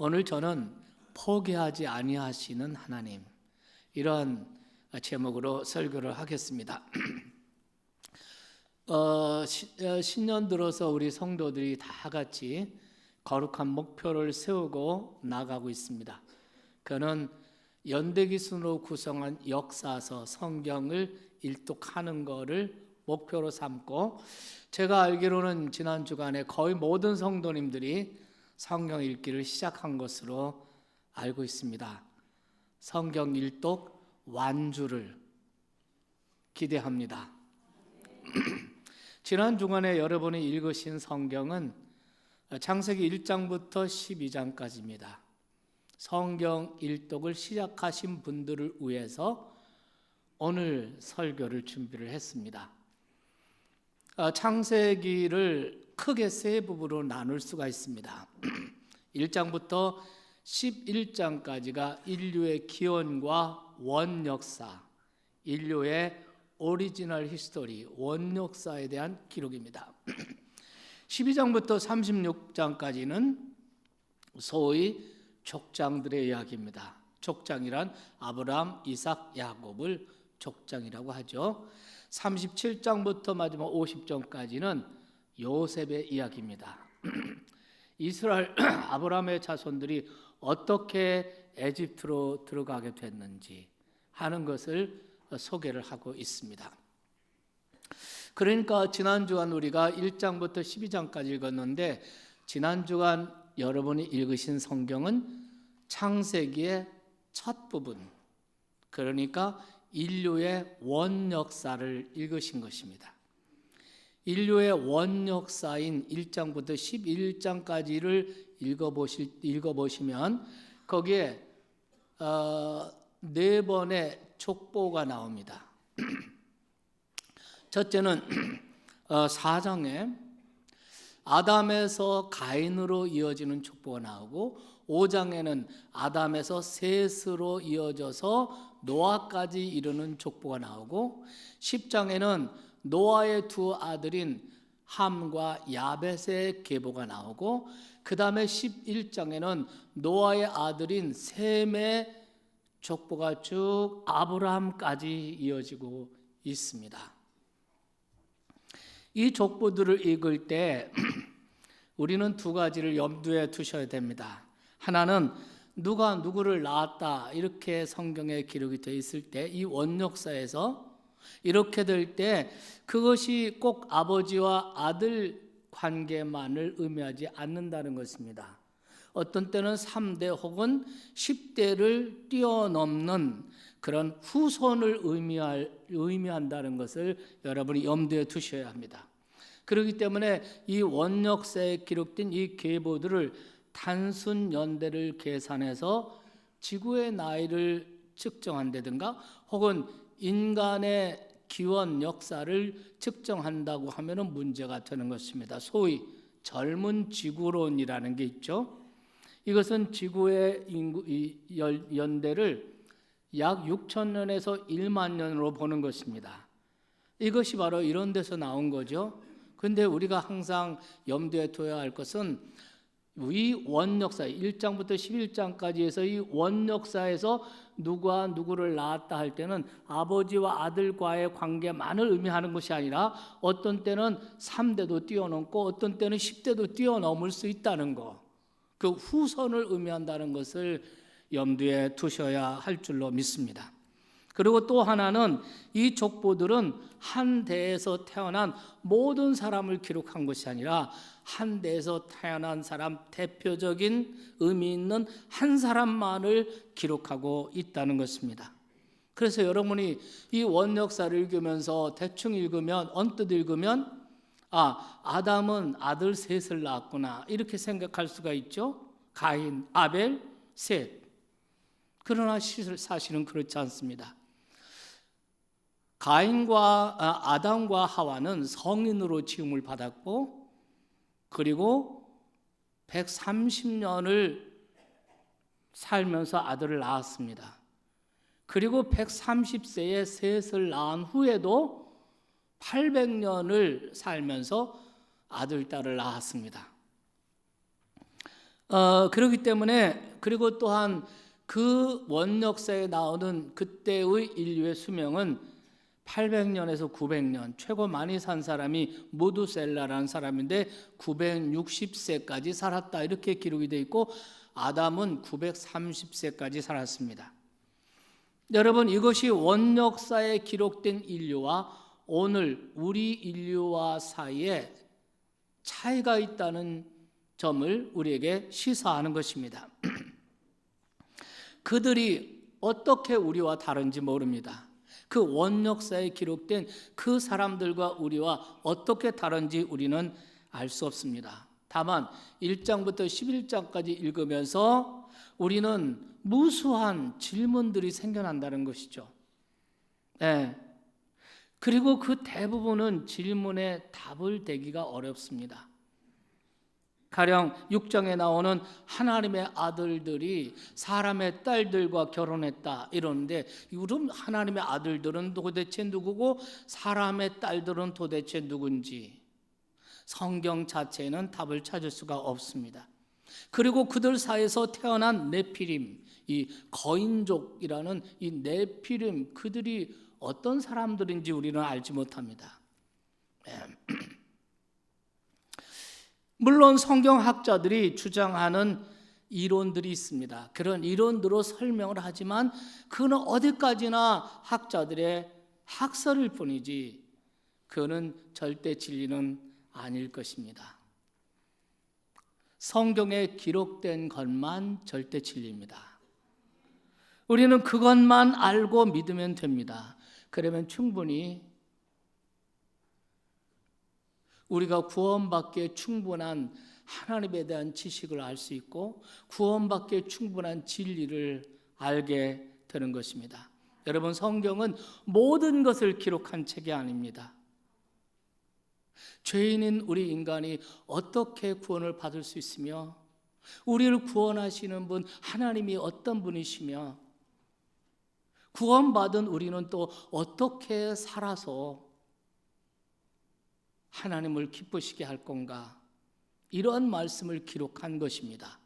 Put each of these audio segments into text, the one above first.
오늘 저는 포기하지 아니하시는 하나님, 이런 제목으로 설교를 하겠습니다. 신년 들어서 우리 성도들이 다 같이 거룩한 목표를 세우고 나가고 있습니다. 그는 연대기순으로 구성한 역사서 성경을 일독하는 것을 목표로 삼고, 제가 알기로는 지난 주간에 거의 모든 성도님들이 성경 읽기를 시작한 것으로 알고 있습니다. 성경 일독 완주를 기대합니다. 지난 주간에 여러분이 읽으신 성경은 창세기 1장부터 12장까지입니다. 성경 일독을 시작하신 분들을 위해서 오늘 설교를 준비를 했습니다. 창세기를 크게 세 부분으로 나눌 수가 있습니다. 1장부터 11장까지가 인류의 기원과 원역사, 인류의 오리지널 히스토리, 원역사에 대한 기록입니다. 12장부터 36장까지는 소위 족장들의 이야기입니다. 족장이란 아브라함, 이삭, 야곱을 족장이라고 하죠. 37장부터 마지막 50장까지는 요셉의 이야기입니다. 이스라엘 아브라함의 자손들이 어떻게 에집트로 들어가게 됐는지 하는 것을 소개를 하고 있습니다. 그러니까 지난 주간 우리가 1장부터 12장까지 읽었는데, 지난 주간 여러분이 읽으신 성경은 창세기의 첫 부분, 그러니까 인류의 원역사를 읽으신 것입니다. 인류의 원역사인 1장부터 11장까지를 읽어보시면 거기에 네 번의 족보가 나옵니다. 첫째는 4장에 아담에서 가인으로 이어지는 족보가 나오고, 5장에는 아담에서 셋으로 이어져서 노아까지 이르는 족보가 나오고, 10장에는 노아의 두 아들인 함과 야벳의 계보가 나오고, 그 다음에 11장에는 노아의 아들인 셈의 족보가 쭉 아브라함까지 이어지고 있습니다. 이 족보들을 읽을 때 우리는 두 가지를 염두에 두셔야 됩니다. 하나는 누가 누구를 낳았다 이렇게 성경에 기록이 되어 있을 때, 이 원역사에서 이렇게 될 때 그것이 꼭 아버지와 아들 관계만을 의미하지 않는다는 것입니다. 어떤 때는 3대 혹은 10대를 뛰어넘는 그런 후손을 의미한다는 것을 여러분이 염두에 두셔야 합니다. 그렇기 때문에 이 원역사에 기록된 이 계보들을 단순 연대를 계산해서 지구의 나이를 측정한다든가 혹은 인간의 기원 역사를 측정한다고 하면 문제가 되는 것입니다. 소위 젊은 지구론이라는 게 있죠. 이것은 지구의 연대를 약 6,000년에서 1만 년으로 보는 것입니다. 이것이 바로 이런 데서 나온 거죠. 그런데 우리가 항상 염두에 둬야 할 것은 이 원역사 1장부터 11장까지 해서 이 원역사에서 누가 누구를 낳았다 할 때는 아버지와 아들과의 관계만을 의미하는 것이 아니라 어떤 때는 3대도 뛰어넘고 어떤 때는 10대도 뛰어넘을 수 있다는 것, 그 후손을 의미한다는 것을 염두에 두셔야 할 줄로 믿습니다. 그리고 또 하나는 이 족보들은 한 대에서 태어난 모든 사람을 기록한 것이 아니라 한 대에서 태어난 사람, 대표적인 의미 있는 한 사람만을 기록하고 있다는 것입니다. 그래서 여러분이 이 원역사를 읽으면서 대충 읽으면, 언뜻 읽으면 아담은 아들 셋을 낳았구나 이렇게 생각할 수가 있죠. 가인, 아벨, 셋. 그러나 사실은 그렇지 않습니다. 아담과 하와는 성인으로 지음을 받았고, 그리고 130년을 살면서 아들을 낳았습니다. 그리고 130세에 셋을 낳은 후에도 800년을 살면서 아들, 딸을 낳았습니다. 그렇기 때문에 그리고 또한 그 원역사에 나오는 그때의 인류의 수명은 800년에서 900년, 최고 많이 산 사람이 모두셀라라는 사람인데 960세까지 살았다 이렇게 기록이 되어 있고 아담은 930세까지 살았습니다. 여러분, 이것이 원역사에 기록된 인류와 오늘 우리 인류와 사이에 차이가 있다는 점을 우리에게 시사하는 것입니다. 그들이 어떻게 우리와 다른지 모릅니다. 그 원역사에 기록된 그 사람들과 우리와 어떻게 다른지 우리는 알 수 없습니다. 다만 1장부터 11장까지 읽으면서 우리는 무수한 질문들이 생겨난다는 것이죠. 네. 그리고 그 대부분은 질문에 답을 대기가 어렵습니다. 가령 6장에 나오는 하나님의 아들들이 사람의 딸들과 결혼했다 이러는데, 그럼 하나님의 아들들은 도대체 누구고 사람의 딸들은 도대체 누군지 성경 자체에는 답을 찾을 수가 없습니다. 그리고 그들 사이에서 태어난 네피림, 이 거인족이라는 이 네피림, 그들이 어떤 사람들인지 우리는 알지 못합니다. 물론 성경학자들이 주장하는 이론들이 있습니다. 그런 이론으로 설명을 하지만 그는 어디까지나 학자들의 학설일 뿐이지 그는 절대 진리는 아닐 것입니다. 성경에 기록된 것만 절대 진리입니다. 우리는 그것만 알고 믿으면 됩니다. 그러면 충분히 우리가 구원받기에 충분한 하나님에 대한 지식을 알 수 있고 구원받기에 충분한 진리를 알게 되는 것입니다. 여러분, 성경은 모든 것을 기록한 책이 아닙니다. 죄인인 우리 인간이 어떻게 구원을 받을 수 있으며 우리를 구원하시는 분 하나님이 어떤 분이시며 구원받은 우리는 또 어떻게 살아서 하나님을 기쁘시게 할 건가, 이런 말씀을 기록한 것입니다.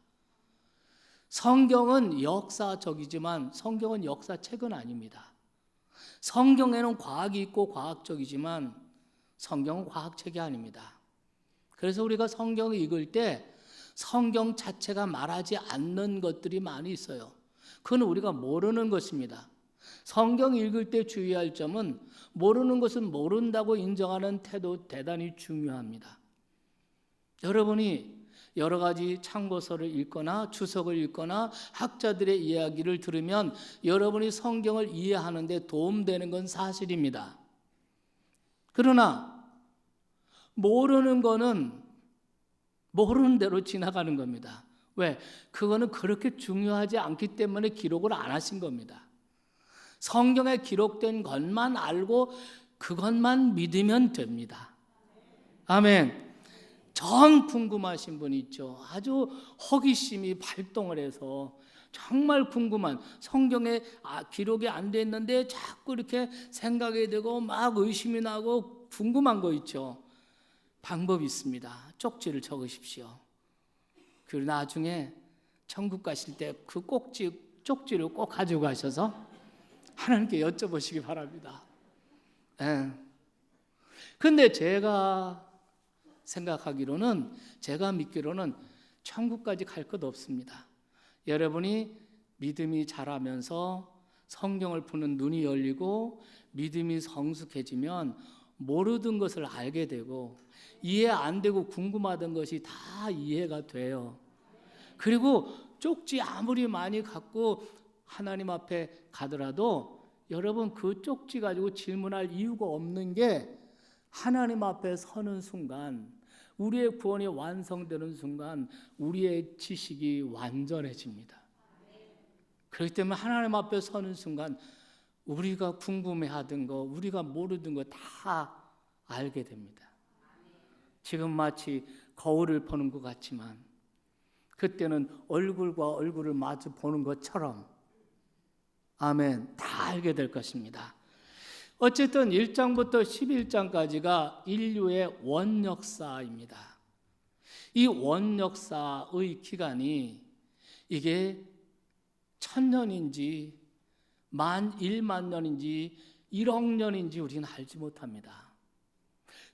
성경은 역사적이지만 성경은 역사책은 아닙니다. 성경에는 과학이 있고 과학적이지만 성경은 과학책이 아닙니다. 그래서 우리가 성경을 읽을 때 성경 자체가 말하지 않는 것들이 많이 있어요. 그건 우리가 모르는 것입니다. 성경 읽을 때 주의할 점은 모르는 것은 모른다고 인정하는 태도 대단히 중요합니다. 여러분이 여러 가지 참고서를 읽거나 주석을 읽거나 학자들의 이야기를 들으면 여러분이 성경을 이해하는 데 도움되는 건 사실입니다. 그러나 모르는 거는 모르는 대로 지나가는 겁니다. 왜? 그거는 그렇게 중요하지 않기 때문에 기록을 안 하신 겁니다. 성경에 기록된 것만 알고 그것만 믿으면 됩니다. 아멘. 정 궁금하신 분이 있죠. 아주 호기심이 발동을 해서 정말 궁금한, 성경에 기록이 안 돼 있는데 자꾸 이렇게 생각이 되고 막 의심이 나고 궁금한 거 있죠. 방법이 있습니다. 쪽지를 적으십시오. 그리고 나중에 천국 가실 때 그 쪽지를 꼭 가지고 가셔서 하나님께 여쭤보시기 바랍니다. 근데 제가 생각하기로는, 제가 믿기로는 천국까지 갈 것 없습니다. 여러분이 믿음이 자라면서 성경을 푸는 눈이 열리고 믿음이 성숙해지면 모르던 것을 알게 되고 이해 안 되고 궁금하던 것이 다 이해가 돼요. 그리고 쪽지 아무리 많이 갖고 하나님 앞에 가더라도 여러분 그 쪽지 가지고 질문할 이유가 없는 게 하나님 앞에 서는 순간, 우리의 구원이 완성되는 순간 우리의 지식이 완전해집니다. 그렇기 때문에 하나님 앞에 서는 순간 우리가 궁금해하던 거, 우리가 모르던 거 다 알게 됩니다. 지금 마치 거울을 보는 것 같지만 그때는 얼굴과 얼굴을 마주 보는 것처럼, 아멘, 다 알게 될 것입니다. 어쨌든 1장부터 11장까지가 인류의 원역사입니다. 이 원역사의 기간이 이게 1000년인지 1만 년인지 1억 년인지 우리는 알지 못합니다.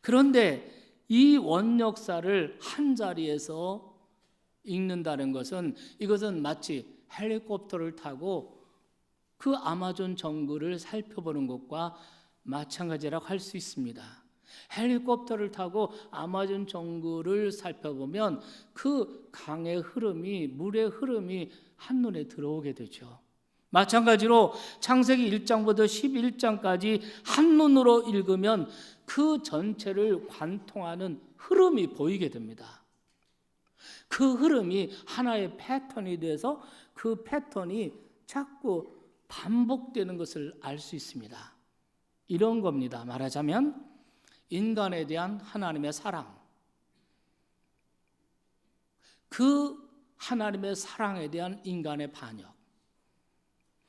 그런데 이 원역사를 한 자리에서 읽는다는 것은, 이것은 마치 헬리콥터를 타고 그 아마존 정글을 살펴보는 것과 마찬가지라고 할 수 있습니다. 헬리콥터를 타고 아마존 정글을 살펴보면 그 강의 흐름이, 물의 흐름이 한눈에 들어오게 되죠. 마찬가지로 창세기 1장부터 11장까지 한눈으로 읽으면 그 전체를 관통하는 흐름이 보이게 됩니다. 그 흐름이 하나의 패턴이 돼서 그 패턴이 자꾸 반복되는 것을 알 수 있습니다. 이런 겁니다. 말하자면 인간에 대한 하나님의 사랑, 그 하나님의 사랑에 대한 인간의 반역,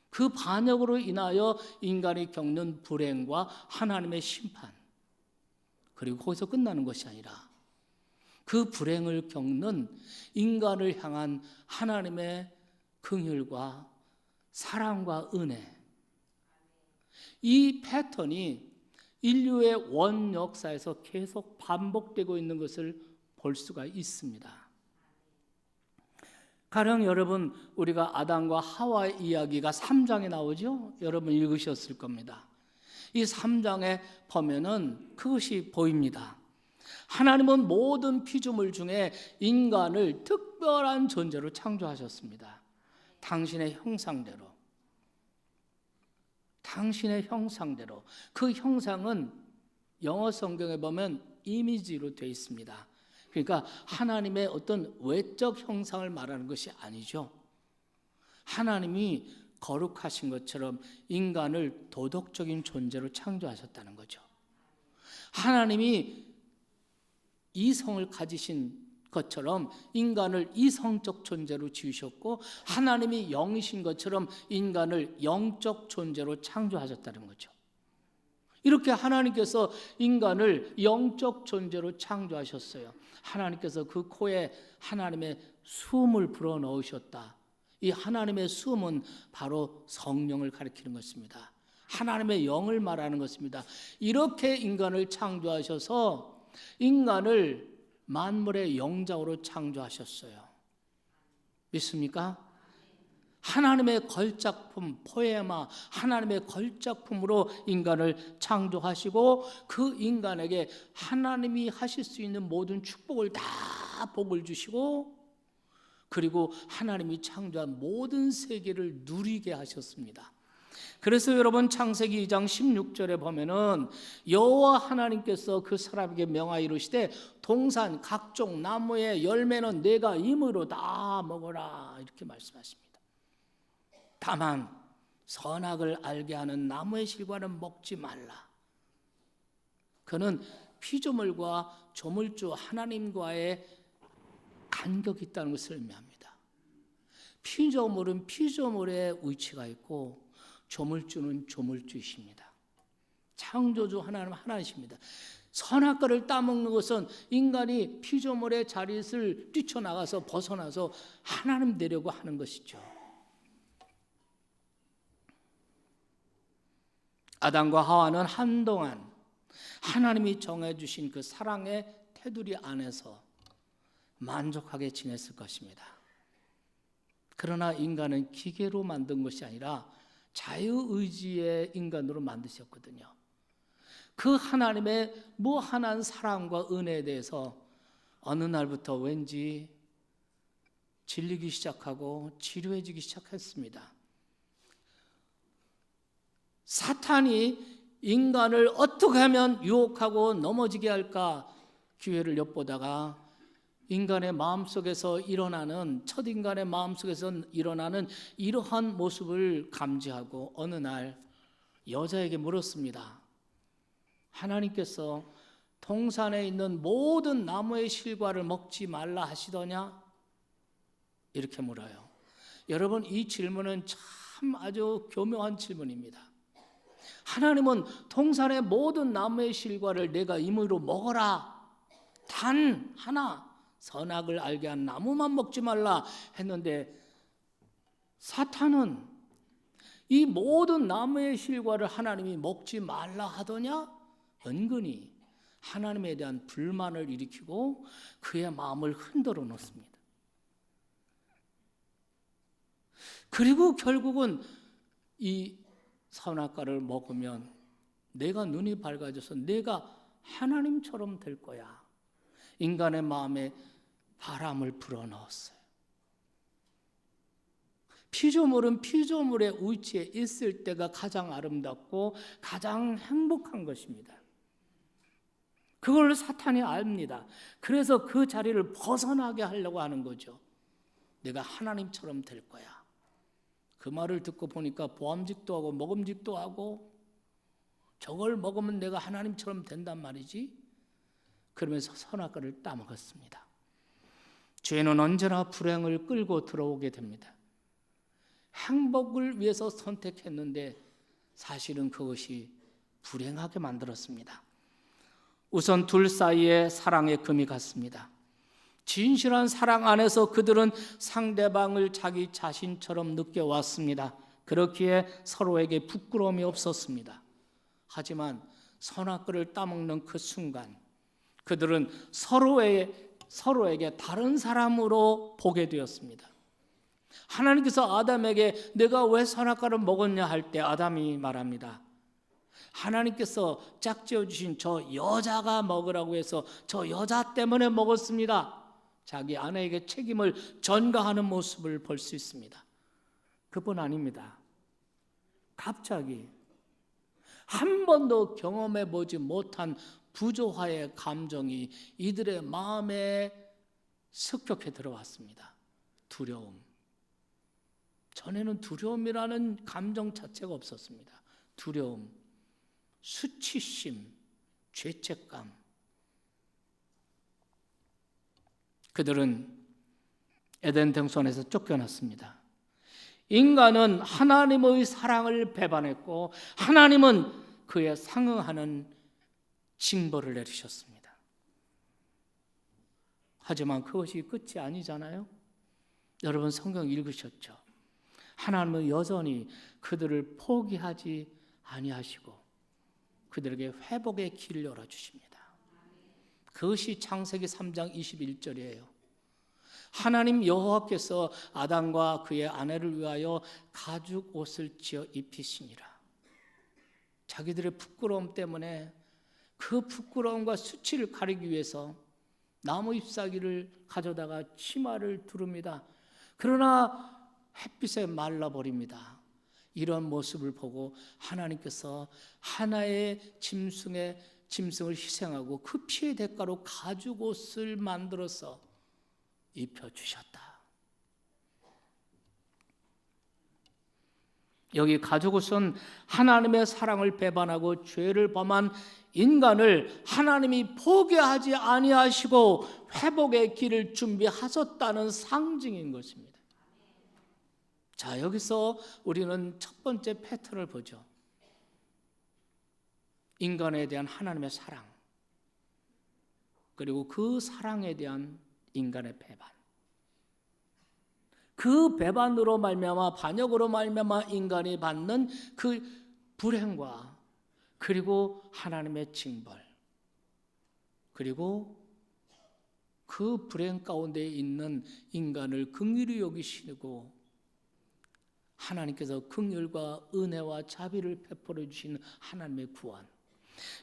그 반역으로 인하여 인간이 겪는 불행과 하나님의 심판, 그리고 거기서 끝나는 것이 아니라 그 불행을 겪는 인간을 향한 하나님의 긍휼과 사랑과 은혜, 이 패턴이 인류의 원 역사에서 계속 반복되고 있는 것을 볼 수가 있습니다. 가령 여러분, 우리가 아담과 하와의 이야기가 3장에 나오죠? 여러분 읽으셨을 겁니다. 이 3장에 보면은 그것이 보입니다. 하나님은 모든 피조물 중에 인간을 특별한 존재로 창조하셨습니다. 당신의 형상대로. 당신의 형상대로. 그 형상은 영어 성경에 보면 이미지로 되어 있습니다. 그러니까 하나님의 어떤 외적 형상을 말하는 것이 아니죠. 하나님이 거룩하신 것처럼 인간을 도덕적인 존재로 창조하셨다는 거죠. 하나님이 이성을 가지신 것처럼 인간을 이성적 존재로 지으셨고, 하나님이 영이신 것처럼 인간을 영적 존재로 창조하셨다는 거죠. 이렇게 하나님께서 인간을 영적 존재로 창조하셨어요. 하나님께서 그 코에 하나님의 숨을 불어넣으셨다. 이 하나님의 숨은 바로 성령을 가리키는 것입니다. 하나님의 영을 말하는 것입니다. 이렇게 인간을 창조하셔서 인간을 만물의 영장으로 창조하셨어요. 믿습니까? 하나님의 걸작품, 포에마, 하나님의 걸작품으로 인간을 창조하시고, 그 인간에게 하나님이 하실 수 있는 모든 축복을 다 복을 주시고, 그리고 하나님이 창조한 모든 세계를 누리게 하셨습니다. 그래서 여러분, 창세기 2장 16절에 보면은 여호와 하나님께서 그 사람에게 명하여 이르시되 동산 각종 나무의 열매는 내가 임의로 다 먹어라, 이렇게 말씀하십니다. 다만 선악을 알게 하는 나무의 실과는 먹지 말라. 그는 피조물과 조물주 하나님과의 간격이 있다는 것을 의미합니다. 피조물은 피조물의 위치가 있고 조물주는 조물주이십니다. 창조주 하나님 하나이십니다. 선악과를 따먹는 것은 인간이 피조물의 자릿을 뛰쳐나가서 벗어나서 하나님 되려고 하는 것이죠. 아담과 하와는 한동안 하나님이 정해주신 그 사랑의 테두리 안에서 만족하게 지냈을 것입니다. 그러나 인간은 기계로 만든 것이 아니라 자유의지의 인간으로 만드셨거든요. 그 하나님의 무한한 사랑과 은혜에 대해서 어느 날부터 왠지 질리기 시작하고 지루해지기 시작했습니다. 사탄이 인간을 어떻게 하면 유혹하고 넘어지게 할까 기회를 엿보다가 인간의 마음속에서 일어나는, 첫인간의 마음속에서 일어나는 이러한 모습을 감지하고 어느 날 여자에게 물었습니다. 하나님께서 동산에 있는 모든 나무의 실과를 먹지 말라 하시더냐? 이렇게 물어요. 여러분, 이 질문은 참 아주 교묘한 질문입니다. 하나님은 동산의 모든 나무의 실과를 내가 임의로 먹어라, 단 하나, 선악을 알게 한 나무만 먹지 말라 했는데 사탄은 이 모든 나무의 실과를 하나님이 먹지 말라 하더냐? 은근히 하나님에 대한 불만을 일으키고 그의 마음을 흔들어 놓습니다. 그리고 결국은 이 선악과를 먹으면 내가 눈이 밝아져서 내가 하나님처럼 될 거야. 인간의 마음에 바람을 불어넣었어요. 피조물은 피조물의 위치에 있을 때가 가장 아름답고 가장 행복한 것입니다. 그걸 사탄이 압니다. 그래서 그 자리를 벗어나게 하려고 하는 거죠. 내가 하나님처럼 될 거야. 그 말을 듣고 보니까 보암직도 하고 먹음직도 하고 저걸 먹으면 내가 하나님처럼 된단 말이지. 그러면서 선악과를 따먹었습니다. 죄는 언제나 불행을 끌고 들어오게 됩니다. 행복을 위해서 선택했는데 사실은 그것이 불행하게 만들었습니다. 우선 둘 사이에 사랑의 금이 갔습니다. 진실한 사랑 안에서 그들은 상대방을 자기 자신처럼 느껴왔습니다. 그렇기에 서로에게 부끄러움이 없었습니다. 하지만 선악과를 따먹는 그 순간 그들은 서로에게 다른 사람으로 보게 되었습니다. 하나님께서 아담에게 내가 왜 선악과를 먹었냐 할 때 아담이 말합니다. 하나님께서 짝지어 주신 저 여자가 먹으라고 해서 저 여자 때문에 먹었습니다. 자기 아내에게 책임을 전가하는 모습을 볼 수 있습니다. 그뿐 아닙니다. 갑자기 한 번도 경험해 보지 못한 부조화의 감정이 이들의 마음에 습격해 들어왔습니다. 두려움. 전에는 두려움이라는 감정 자체가 없었습니다. 두려움, 수치심, 죄책감. 그들은 에덴 동산에서 쫓겨났습니다. 인간은 하나님의 사랑을 배반했고 하나님은 그에 상응하는 징벌을 내리셨습니다. 하지만 그것이 끝이 아니잖아요. 여러분 성경 읽으셨죠? 하나님은 여전히 그들을 포기하지 아니하시고 그들에게 회복의 길을 열어주십니다. 그것이 창세기 3장 21절이에요. 하나님 여호와께서 아담과 그의 아내를 위하여 가죽 옷을 지어 입히시니라. 자기들의 부끄러움 때문에 그 부끄러움과 수치를 가리기 위해서 나무 잎사귀를 가져다가 치마를 두릅니다. 그러나 햇빛에 말라버립니다. 이런 모습을 보고 하나님께서 하나의 짐승을 희생하고 그 피의 대가로 가죽 옷을 만들어서 입혀주셨다. 여기 가죽 옷은 하나님의 사랑을 배반하고 죄를 범한 인간을 하나님이 포기하지 아니하시고 회복의 길을 준비하셨다는 상징인 것입니다. 자, 여기서 우리는 첫 번째 패턴을 보죠. 인간에 대한 하나님의 사랑, 그리고 그 사랑에 대한 인간의 배반. 그 배반으로 말미암아 반역으로 말미암아 인간이 받는 그 불행과 그리고 하나님의 징벌, 그리고 그 불행 가운데 있는 인간을 긍휼히 여기시고 하나님께서 긍휼과 은혜와 자비를 베풀어 주시는 하나님의 구원.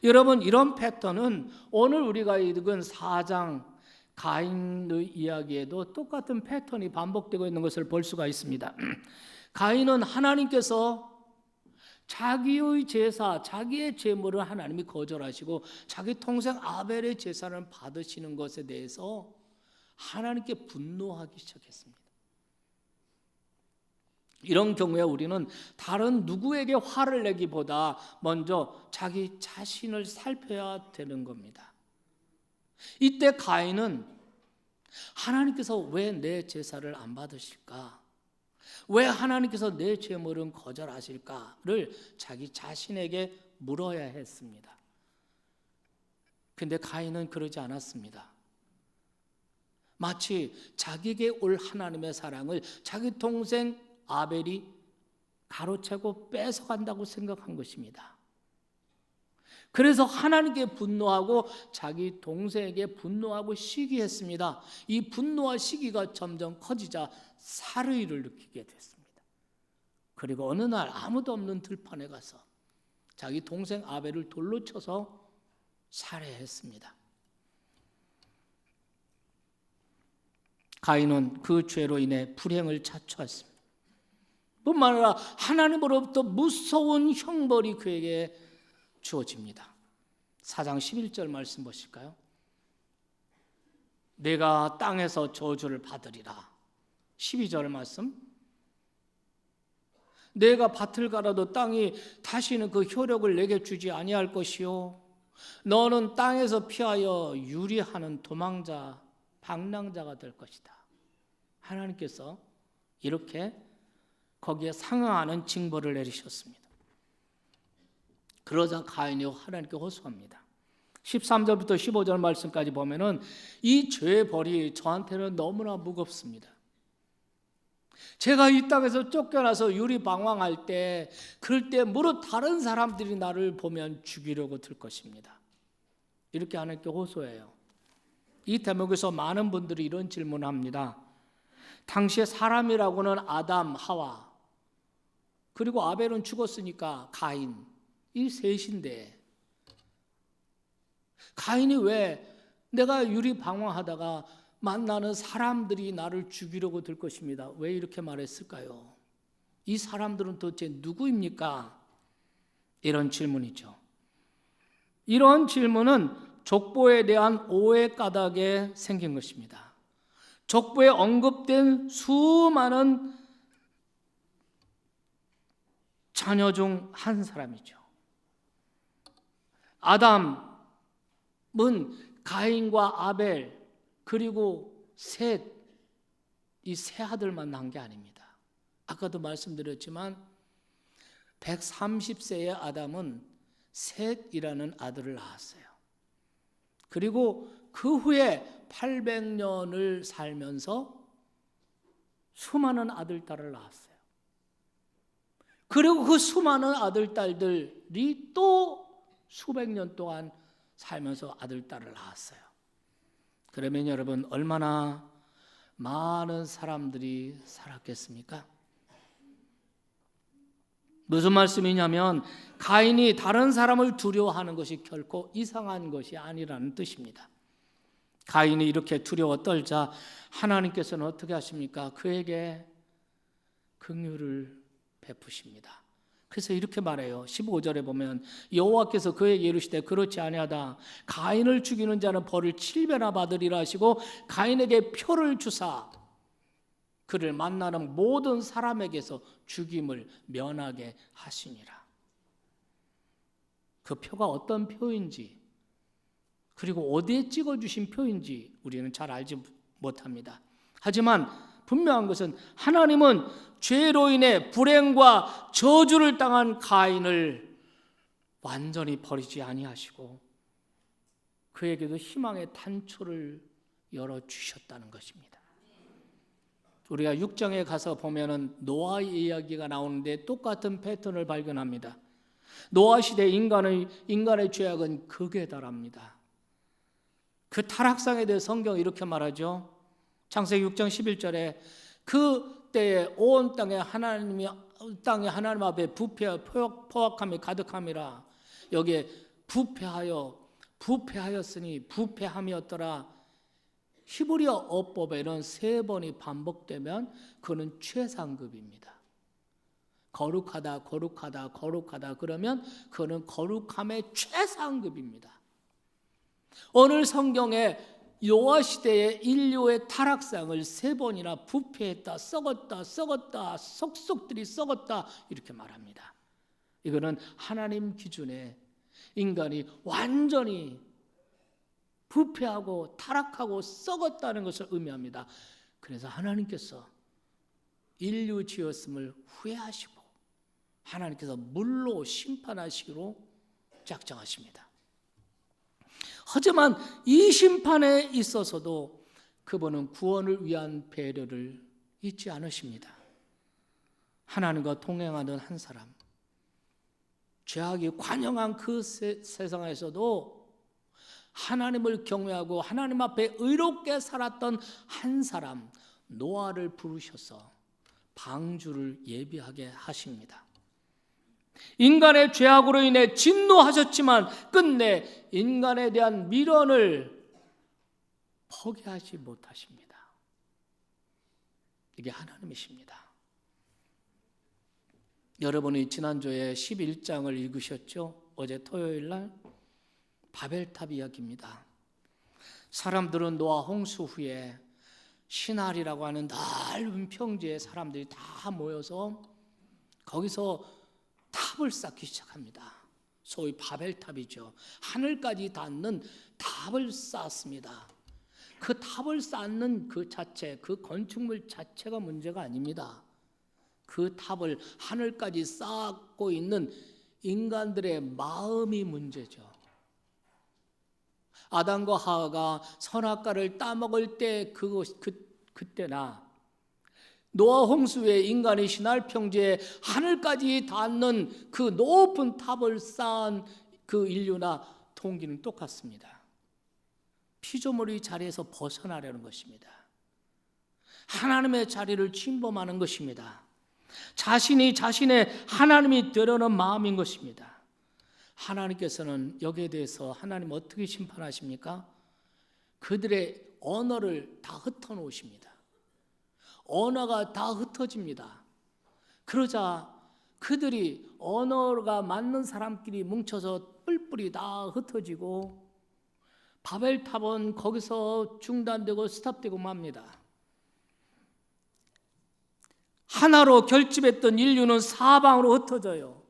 여러분, 이런 패턴은 오늘 우리가 읽은 4장 가인의 이야기에도 똑같은 패턴이 반복되고 있는 것을 볼 수가 있습니다. 가인은 하나님께서 자기의 제사, 자기의 제물을 하나님이 거절하시고 자기 동생 아벨의 제사를 받으시는 것에 대해서 하나님께 분노하기 시작했습니다. 이런 경우에 우리는 다른 누구에게 화를 내기보다 먼저 자기 자신을 살펴야 되는 겁니다. 이때 가인은 하나님께서 왜 내 제사를 안 받으실까? 왜 하나님께서 내 제물은 거절하실까를 자기 자신에게 물어야 했습니다. 근데 가인은 그러지 않았습니다. 마치 자기에게 올 하나님의 사랑을 자기 동생 아벨이 가로채고 뺏어간다고 생각한 것입니다. 그래서 하나님께 분노하고 자기 동생에게 분노하고 시기했습니다. 이 분노와 시기가 점점 커지자 살의를 느끼게 됐습니다. 그리고 어느 날 아무도 없는 들판에 가서 자기 동생 아벨을 돌로 쳐서 살해했습니다. 가인은 그 죄로 인해 불행을 자초했습니다. 뿐만 아니라 하나님으로부터 무서운 형벌이 그에게 주어집니다. 4장 11절 말씀 보실까요? 내가 땅에서 저주를 받으리라. 12절 말씀. 내가 밭을 갈아도 땅이 다시는 그 효력을 내게 주지 아니할 것이요 너는 땅에서 피하여 유리하는 도망자 방랑자가 될 것이다. 하나님께서 이렇게 거기에 상응하는 징벌을 내리셨습니다. 그러자 가인이 하나님께 호소합니다. 13절부터 15절 말씀까지 보면은 이 죄의 벌이 저한테는 너무나 무겁습니다. 제가 이 땅에서 쫓겨나서 유리방황할 때 그럴 때 무릇 다른 사람들이 나를 보면 죽이려고 들 것입니다. 이렇게 하나님께 호소해요. 이 대목에서 많은 분들이 이런 질문을 합니다. 당시에 사람이라고는 아담, 하와 그리고 아벨은 죽었으니까 가인 이 셋인데 가인이 왜 내가 유리방황하다가 만나는 사람들이 나를 죽이려고 들 것입니다. 왜 이렇게 말했을까요? 이 사람들은 도대체 누구입니까? 이런 질문이죠. 이런 질문은 족보에 대한 오해 까닭에 생긴 것입니다. 족보에 언급된 수많은 자녀 중 한 사람이죠. 아담은 가인과 아벨 그리고 셋, 이 세 아들만 낳은 게 아닙니다. 아까도 말씀드렸지만 130세의 아담은 셋이라는 아들을 낳았어요. 그리고 그 후에 800년을 살면서 수많은 아들, 딸을 낳았어요. 그리고 그 수많은 아들, 딸들이 또 수백 년 동안 살면서 아들, 딸을 낳았어요. 그러면 여러분 얼마나 많은 사람들이 살았겠습니까? 무슨 말씀이냐면 가인이 다른 사람을 두려워하는 것이 결코 이상한 것이 아니라는 뜻입니다. 가인이 이렇게 두려워 떨자 하나님께서는 어떻게 하십니까? 그에게 긍휼을 베푸십니다. 그래서 이렇게 말해요. 15절에 보면 여호와께서 그에게 이르시되 그렇지 아니하다 가인을 죽이는 자는 벌을 7배나 받으리라 하시고 가인에게 표를 주사 그를 만나는 모든 사람에게서 죽임을 면하게 하시니라. 그 표가 어떤 표인지 그리고 어디에 찍어주신 표인지 우리는 잘 알지 못합니다. 하지만 분명한 것은 하나님은 죄로 인해 불행과 저주를 당한 가인을 완전히 버리지 아니하시고 그에게도 희망의 단초를 열어주셨다는 것입니다. 우리가 6장에 가서 보면은 노아 이야기가 나오는데 똑같은 패턴을 발견합니다. 노아 시대 인간의 죄악은 극에 달합니다. 그 타락상에 대해 성경이 이렇게 말하죠. 창세기 6장 11절에 그 때에 온 땅에 하나님 앞에 부패와 포악함이 가득함이라. 여기에 부패하였으니 부패함이었더라. 히브리어 어법에는 3번이 반복되면 그는 최상급입니다. 거룩하다 그러면 그는 거룩함의 최상급입니다. 오늘 성경에 노아 시대의 인류의 타락상을 3번이나 부패했다, 썩었다, 속속들이 썩었다 이렇게 말합니다. 이거는 하나님 기준에 인간이 완전히 부패하고 타락하고 썩었다는 것을 의미합니다. 그래서 하나님께서 인류 지었음을 후회하시고 하나님께서 물로 심판하시기로 작정하십니다. 하지만 이 심판에 있어서도 그분은 구원을 위한 배려를 잊지 않으십니다. 하나님과 동행하는 한 사람, 죄악이 관영한 그 세상에서도 하나님을 경외하고 하나님 앞에 의롭게 살았던 한 사람, 노아를 부르셔서 방주를 예비하게 하십니다. 인간의 죄악으로 인해 진노하셨지만 끝내 인간에 대한 미련을 포기하지 못하십니다. 이게 하나님이십니다. 여러분이 지난주에 11장을 읽으셨죠? 어제 토요일 날 바벨탑 이야기입니다. 사람들은 노아 홍수 후에 시날이라고 하는 넓은 평지에 사람들이 다 모여서 거기서 탑을 쌓기 시작합니다. 소위 바벨탑이죠. 하늘까지 닿는 탑을 쌓습니다. 그 탑을 쌓는 그 자체, 그 건축물 자체가 문제가 아닙니다. 그 탑을 하늘까지 쌓고 있는 인간들의 마음이 문제죠. 아담과 하와가 선악과를 따먹을 때 그때나 노아 홍수에 인간이 시날 평지에 하늘까지 닿는 그 높은 탑을 쌓은 그 인류나 동기는 똑같습니다. 피조물의 자리에서 벗어나려는 것입니다. 하나님의 자리를 침범하는 것입니다. 자신이 자신의 하나님이 되려는 마음인 것입니다. 하나님께서는 여기에 대해서 하나님 어떻게 심판하십니까? 그들의 언어를 다 흩어놓으십니다. 언어가 다 흩어집니다. 그러자 그들이 언어가 맞는 사람끼리 뭉쳐서 뿔뿔이 다 흩어지고 바벨탑은 거기서 중단되고 스탑되고 맙니다. 하나로 결집했던 인류는 사방으로 흩어져요.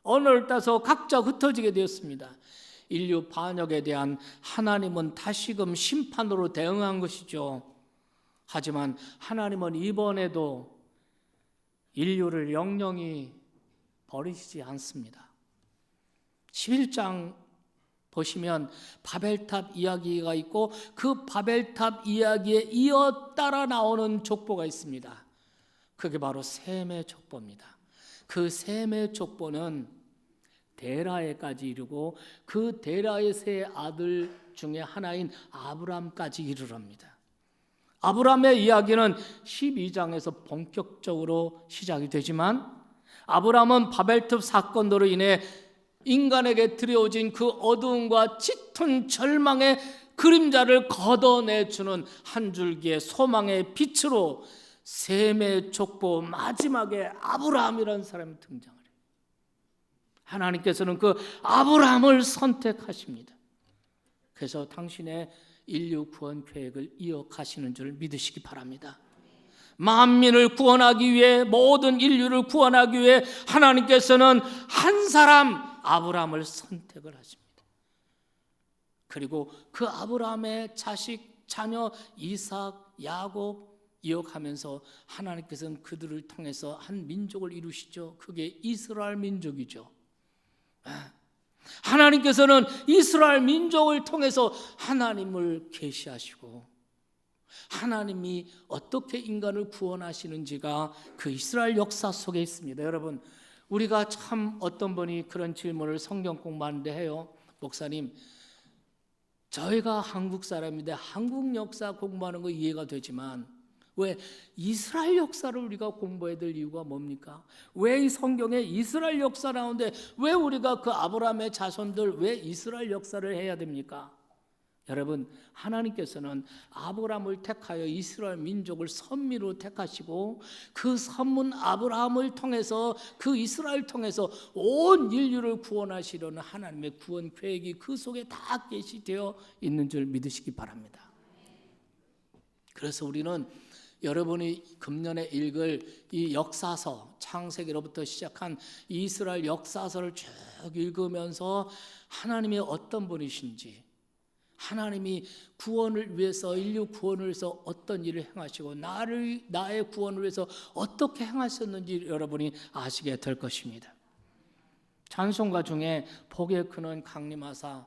언어를 따서 각자 흩어지게 되었습니다. 인류 반역에 대한 하나님은 다시금 심판으로 대응한 것이죠. 하지만 하나님은 이번에도 인류를 영영히 버리시지 않습니다. 11장 보시면 바벨탑 이야기가 있고 그 바벨탑 이야기에 이어 따라 나오는 족보가 있습니다. 그게 바로 셈의 족보입니다. 그 셈의 족보는 데라에까지 이르고 그 데라의 세 아들 중에 하나인 아브람까지 이르럽니다. 아브람의 이야기는 12장에서 본격적으로 시작이 되지만 아브람은 바벨탑 사건으로 인해 인간에게 드려진 그 어두움과 짙은 절망의 그림자를 걷어내주는 한 줄기의 소망의 빛으로 셈의 족보 마지막에 아브라함이라는 사람이 등장을 해요. 하나님께서는 그 아브라함을 선택하십니다. 그래서 당신의 인류 구원 계획을 이어가시는 줄 믿으시기 바랍니다. 만민을 구원하기 위해, 모든 인류를 구원하기 위해 하나님께서는 한 사람 아브라함을 선택을 하십니다. 그리고 그 아브라함의 자식, 자녀 이삭, 야곱 이어가면서 하나님께서는 그들을 통해서 한 민족을 이루시죠. 그게 이스라엘 민족이죠. 하나님께서는 이스라엘 민족을 통해서 하나님을 계시하시고 하나님이 어떻게 인간을 구원하시는지가 그 이스라엘 역사 속에 있습니다. 여러분, 우리가 참 어떤 분이 그런 질문을 성경 공부하는데 해요. 목사님, 저희가 한국 사람인데 한국 역사 공부하는 거 이해가 되지만 왜 이스라엘 역사를 우리가 공부해야 될 이유가 뭡니까? 왜 이 성경에 이스라엘 역사 나오는데 왜 우리가 그 아브라함의 자손들 왜 이스라엘 역사를 해야 됩니까? 여러분, 하나님께서는 아브라함을 택하여 이스라엘 민족을 선미로 택하시고 그 선문 아브라함을 통해서 그 이스라엘 통해서 온 인류를 구원하시려는 하나님의 구원 계획이 그 속에 다 계시되어 있는 줄 믿으시기 바랍니다. 그래서 우리는 여러분이 금년에 읽을 이 역사서, 창세기로부터 시작한 이스라엘 역사서를 쭉 읽으면서 하나님이 어떤 분이신지, 하나님이 구원을 위해서, 인류 구원을 위해서 어떤 일을 행하시고 나의 구원을 위해서 어떻게 행하셨는지 여러분이 아시게 될 것입니다. 찬송가 중에 복의 근원 강림하사,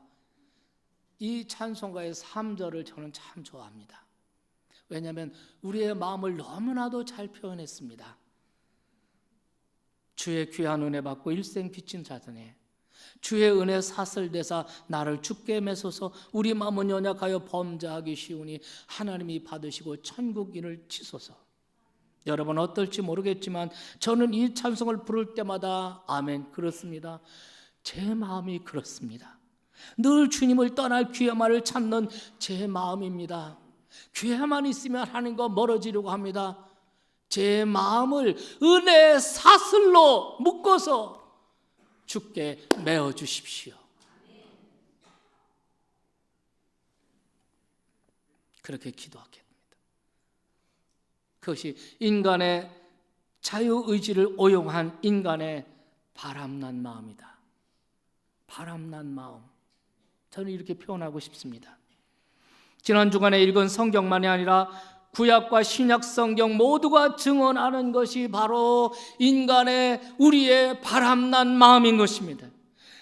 이 찬송가의 3절을 저는 참 좋아합니다. 왜냐하면 우리의 마음을 너무나도 잘 표현했습니다. 주의 귀한 은혜 받고 일생 빚진 자들에 주의 은혜 사슬대사 나를 주께 매소서. 우리 마음은 연약하여 범죄하기 쉬우니 하나님이 받으시고 천국인을 치소서. 여러분 어떨지 모르겠지만 저는 이 찬송을 부를 때마다 아멘 그렇습니다. 제 마음이 그렇습니다. 늘 주님을 떠날 귀에만을 찾는 제 마음입니다. 귀에만 있으면 하나님과 멀어지려고 합니다. 제 마음을 은혜의 사슬로 묶어서 주께 메어 주십시오. 그렇게 기도하게 됩니다. 그것이 인간의 자유의지를 오용한 인간의 바람난 마음이다. 바람난 마음. 저는 이렇게 표현하고 싶습니다. 지난 주간에 읽은 성경만이 아니라 구약과 신약 성경 모두가 증언하는 것이 바로 인간의 우리의 바람난 마음인 것입니다.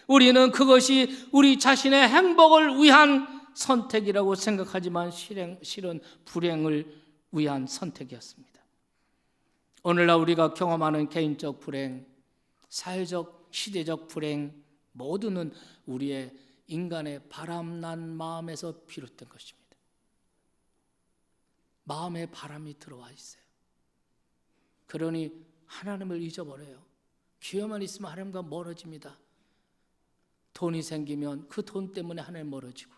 우리는 그것이 우리 자신의 행복을 위한 선택이라고 생각하지만 실은 불행을 위한 선택이었습니다. 오늘날 우리가 경험하는 개인적 불행, 사회적, 시대적 불행 모두는 우리의 인간의 바람난 마음에서 비롯된 것입니다. 마음에 바람이 들어와 있어요. 그러니 하나님을 잊어버려요. 기회만 있으면 하나님과 멀어집니다. 돈이 생기면 그 돈 때문에 하나님 멀어지고,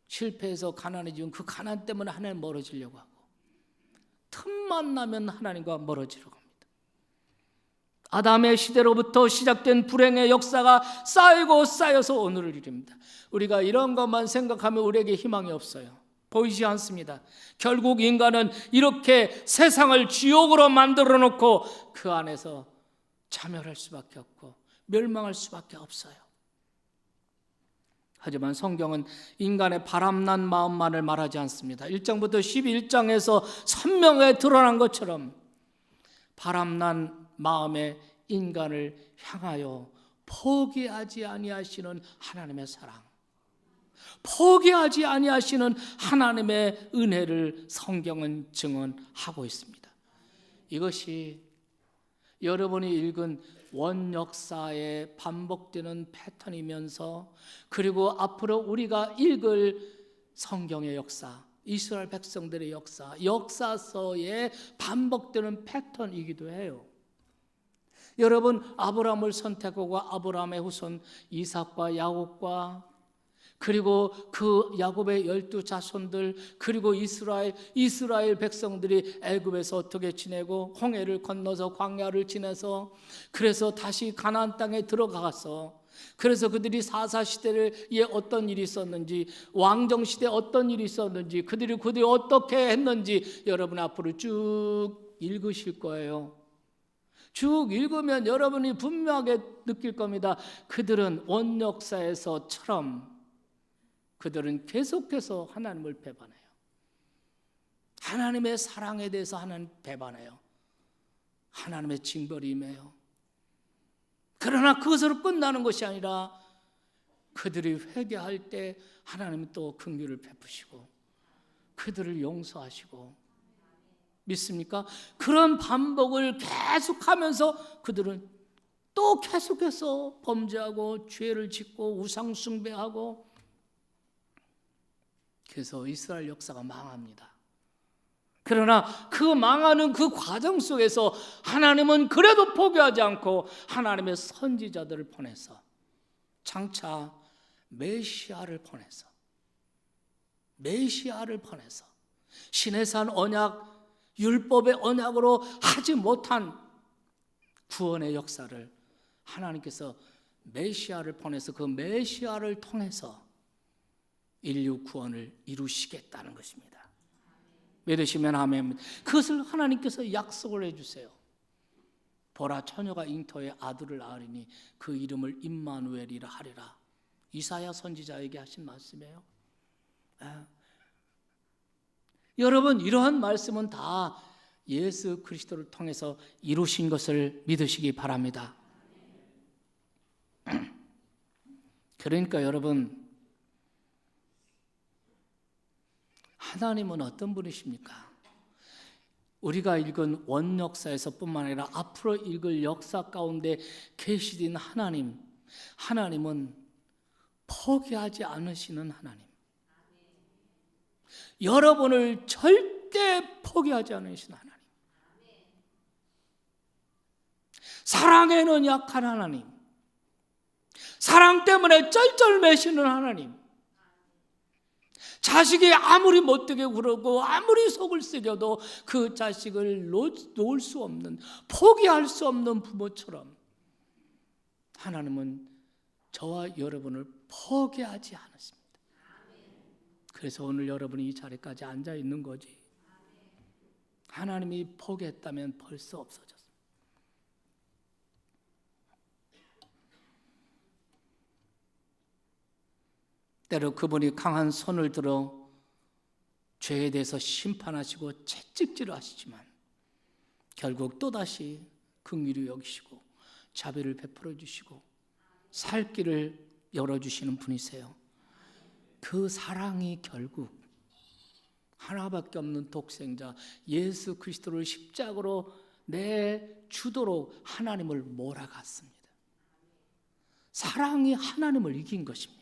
실패해서 가난해지면 그 가난 때문에 하나님 멀어지려고 하고, 틈만 나면 하나님과 멀어지려고 합니다. 아담의 시대로부터 시작된 불행의 역사가 쌓이고 쌓여서 오늘을 이릅니다. 우리가 이런 것만 생각하면 우리에게 희망이 없어요. 보이지 않습니다. 결국 인간은 이렇게 세상을 지옥으로 만들어 놓고 그 안에서 자멸할 수밖에 없고 멸망할 수밖에 없어요. 하지만 성경은 인간의 바람난 마음만을 말하지 않습니다. 1장부터 11장에서 선명하게 드러난 것처럼 바람난 마음의 인간을 향하여 포기하지 아니하시는 하나님의 사랑, 포기하지 아니하시는 하나님의 은혜를 성경은 증언하고 있습니다. 이것이 여러분이 읽은 원역사에 반복되는 패턴이면서, 그리고 앞으로 우리가 읽을 성경의 역사, 이스라엘 백성들의 역사, 역사서에 반복되는 패턴이기도 해요. 여러분, 아브라함을 선택하고 아브라함의 후손 이삭과 야곱과, 그리고 그 야곱의 12자손들, 그리고 이스라엘 백성들이 애굽에서 어떻게 지내고 홍해를 건너서 광야를 지내서 그래서 다시 가나안 땅에 들어가서, 그래서 그들이 사사시대에 어떤 일이 있었는지, 왕정시대에 어떤 일이 있었는지, 그들이 어떻게 했는지 여러분 앞으로 쭉 읽으실 거예요. 쭉 읽으면 여러분이 분명하게 느낄 겁니다. 그들은 원역사에서처럼 그들은 계속해서 하나님을 배반해요. 하나님의 사랑에 대해서 하나님 배반해요. 하나님의 징벌이 임해요. 그러나 그것으로 끝나는 것이 아니라 그들이 회개할 때 하나님이 또 긍휼을 베푸시고 그들을 용서하시고, 믿습니까? 그런 반복을 계속하면서 그들은 또 계속해서 범죄하고 죄를 짓고 우상 숭배하고, 그래서 이스라엘 역사가 망합니다. 그러나 그 망하는 그 과정 속에서 하나님은 그래도 포기하지 않고 하나님의 선지자들을 보내서, 장차 메시아를 보내서 시내산 언약, 율법의 언약으로 하지 못한 구원의 역사를 하나님께서 메시아를 보내서 그 메시아를 통해서 인류 구원을 이루시겠다는 것입니다. 믿으시면 아멘. 그것을 하나님께서 약속을 해주세요. 보라, 처녀가 잉터에 아들을 낳으리니 그 이름을 임마누엘이라 하리라. 이사야 선지자에게 하신 말씀이에요. 여러분, 이러한 말씀은 다 예수 그리스도를 통해서 이루신 것을 믿으시기 바랍니다. 그러니까 여러분, 하나님은 어떤 분이십니까? 우리가 읽은 원역사에서뿐만 아니라 앞으로 읽을 역사 가운데 계시된 하나님, 하나님은 포기하지 않으시는 하나님, 여러분을 절대 포기하지 않으시는 하나님, 사랑에는 약한 하나님, 사랑 때문에 쩔쩔매시는 하나님, 자식이 아무리 못되게 굴고 아무리 속을 썩여도 그 자식을 놓을 수 없는, 포기할 수 없는 부모처럼 하나님은 저와 여러분을 포기하지 않았습니다. 그래서 오늘 여러분이 이 자리까지 앉아 있는 거지. 하나님이 포기했다면 벌써 없어졌습니다. 때로 그분이 강한 손을 들어 죄에 대해서 심판하시고 채찍질을 하시지만 결국 또다시 긍휼히 여기시고 자비를 베풀어 주시고 살 길을 열어주시는 분이세요. 그 사랑이 결국 하나밖에 없는 독생자 예수 그리스도를 십자가로 내주도록 하나님을 몰아갔습니다. 사랑이 하나님을 이긴 것입니다.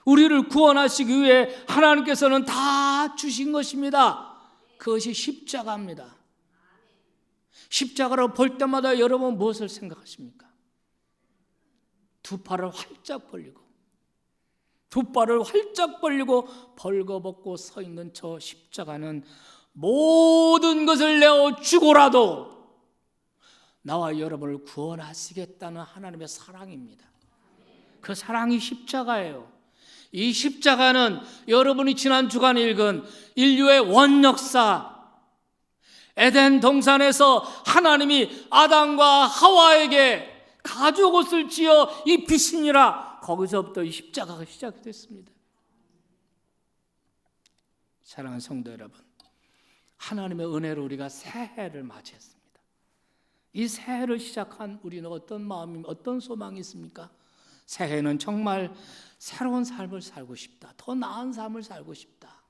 우리를 구원하시기 위해 하나님께서는 다 주신 것입니다. 그것이 십자가입니다. 십자가를 볼 때마다 여러분 무엇을 생각하십니까? 두 팔을 활짝 벌리고 벌거벗고 서 있는 저 십자가는 모든 것을 내어 주고라도 나와 여러분을 구원하시겠다는 하나님의 사랑입니다. 그 사랑이 십자가예요. 이 십자가는 여러분이 지난 주간 읽은 인류의 원역사, 에덴 동산에서 하나님이 아담과 하와에게 가죽옷을 지어 입히시니라, 거기서부터 이 십자가가 시작됐습니다. 사랑하는 성도 여러분, 하나님의 은혜로 우리가 새해를 맞이했습니다. 이 새해를 시작한 우리는 어떤 마음이, 어떤 소망이 있습니까? 새해는 정말 새로운 삶을 살고 싶다. 더 나은 삶을 살고 싶다.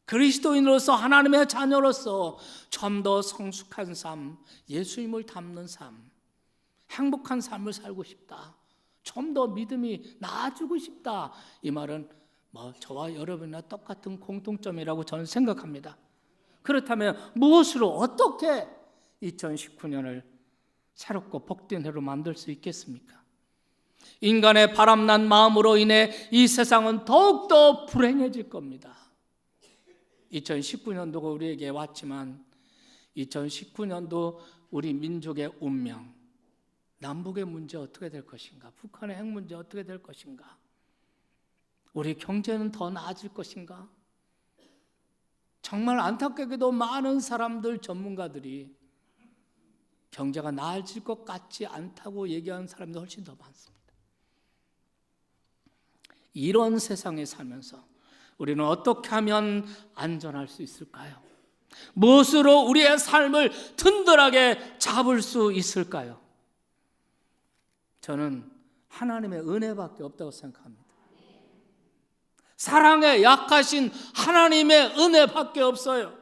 그리스도인으로서 하나님의 자녀로서 좀 더 성숙한 삶, 예수님을 닮는 삶, 행복한 삶을 살고 싶다. 좀 더 믿음이 나아지고 싶다. 이 말은 저와 여러분이나 똑같은 공통점이라고 저는 생각합니다. 그렇다면 무엇으로 어떻게 2019년을 새롭고 복된 해로 만들 수 있겠습니까? 인간의 바람난 마음으로 인해 이 세상은 더욱더 불행해질 겁니다. 2019년도가 우리에게 왔지만 2019년도 우리 민족의 운명, 남북의 문제 어떻게 될 것인가? 북한의 핵 문제 어떻게 될 것인가? 우리 경제는 더 나아질 것인가? 정말 안타깝게도 많은 사람들, 전문가들이 경제가 나아질 것 같지 않다고 얘기하는 사람들이 훨씬 더 많습니다. 이런 세상에 살면서 우리는 어떻게 하면 안전할 수 있을까요? 무엇으로 우리의 삶을 든든하게 잡을 수 있을까요? 저는 하나님의 은혜밖에 없다고 생각합니다. 사랑에 약하신 하나님의 은혜밖에 없어요.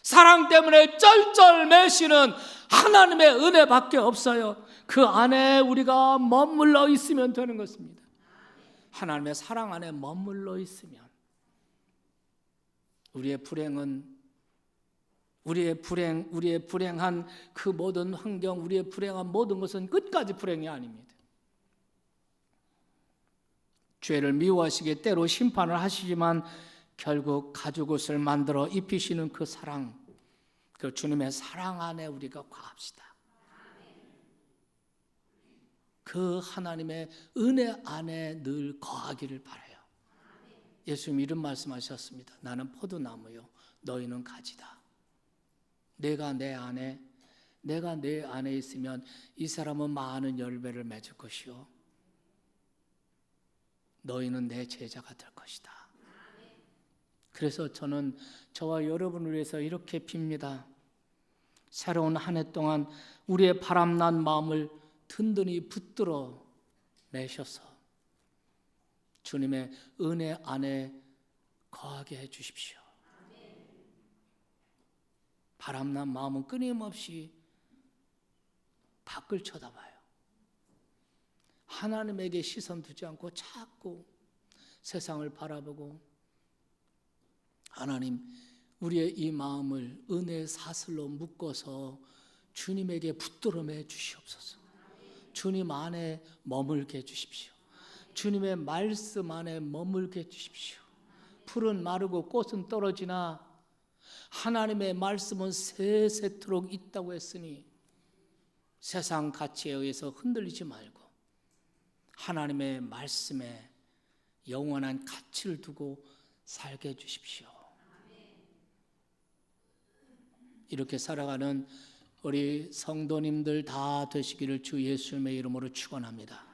사랑 때문에 쩔쩔매시는 하나님의 은혜밖에 없어요. 그 안에 우리가 머물러 있으면 되는 것입니다. 하나님의 사랑 안에 머물러 있으면 우리의 불행한 그 모든 환경, 우리의 불행한 모든 것은 끝까지 불행이 아닙니다. 죄를 미워하시기에 때로 심판을 하시지만 결국 가죽옷을 만들어 입히시는 그 사랑, 그 주님의 사랑 안에 우리가 거합시다. 그 하나님의 은혜 안에 늘 거하기를 바라요. 예수님 이런 말씀하셨습니다. 나는 포도나무요, 너희는 가지다. 내가 내 안에 있으면 이 사람은 많은 열매를 맺을 것이요, 너희는 내 제자가 될 것이다. 그래서 저는 저와 여러분을 위해서 이렇게 빕니다. 새로운 한 해 동안 우리의 바람난 마음을 든든히 붙들어 내셔서 주님의 은혜 안에 거하게 해 주십시오. 바람난 마음은 끊임없이 밖을 쳐다봐요. 하나님에게 시선 두지 않고 자꾸 세상을 바라보고, 하나님, 우리의 이 마음을 은혜의 사슬로 묶어서 주님에게 붙들어 매 주시옵소서. 주님 안에 머물게 해 주십시오. 주님의 말씀 안에 머물게 해 주십시오. 풀은 마르고 꽃은 떨어지나 하나님의 말씀은 세세토록 있다고 했으니 세상 가치에 의해서 흔들리지 말고 하나님의 말씀에 영원한 가치를 두고 살게 해 주십시오. 이렇게 살아가는 우리 성도님들 다 되시기를 주 예수님의 이름으로 축원합니다.